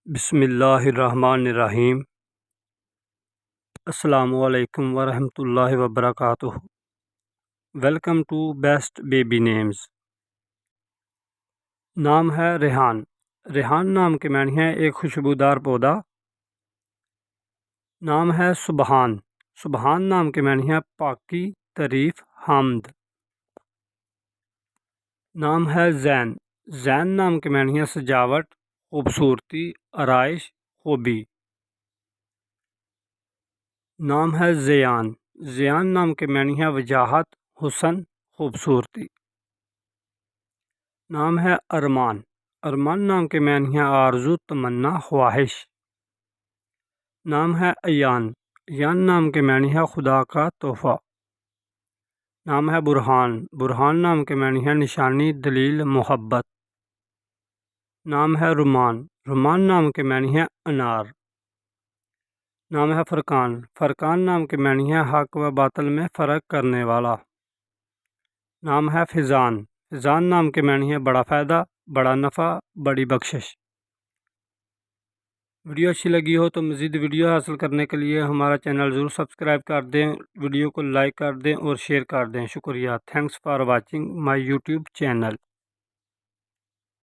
بسم اللہ الرحمن الرحیم۔ السلام علیکم ورحمۃ اللہ وبرکاتہ۔ Welcome to best baby names. نام ہے ریحان۔ ریحان نام کے معنی ہے ایک خوشبودار پودا۔ نام ہے سبحان۔ سبحان نام کے معنی ہے پاکی، تعریف، حمد۔ نام ہے زین۔ زین نام کے معنی ہے سجاوٹ، خوبصورتی، آرائش، خوبی۔ نام ہے زیان۔ زیان نام کے معنی ہے وجاہت، حسن، خوبصورتی۔ نام ہے ارمان۔ ارمان نام کے معنی ہے آرزو، تمنا، خواہش۔ نام ہے ایان۔ ایان نام کے معنی ہے خدا کا تحفہ۔ نام ہے برہان۔ برہان نام کے معنی ہے نشانی، دلیل، محبت۔ نام ہے رومان۔ رومان نام کے معنی ہے انار۔ نام ہے فرقان۔ فرقان نام کے معنی ہے حق و باطل میں فرق کرنے والا۔ نام ہے فیضان۔ فیضان نام کے معنی ہے بڑا فائدہ، بڑا نفع، بڑی بخشش۔ ویڈیو اچھی لگی ہو تو مزید ویڈیو حاصل کرنے کے لیے ہمارا چینل ضرور سبسکرائب کر دیں، ویڈیو کو لائک کر دیں اور شیئر کر دیں۔ شکریہ۔ Thanks for watching my YouTube channel.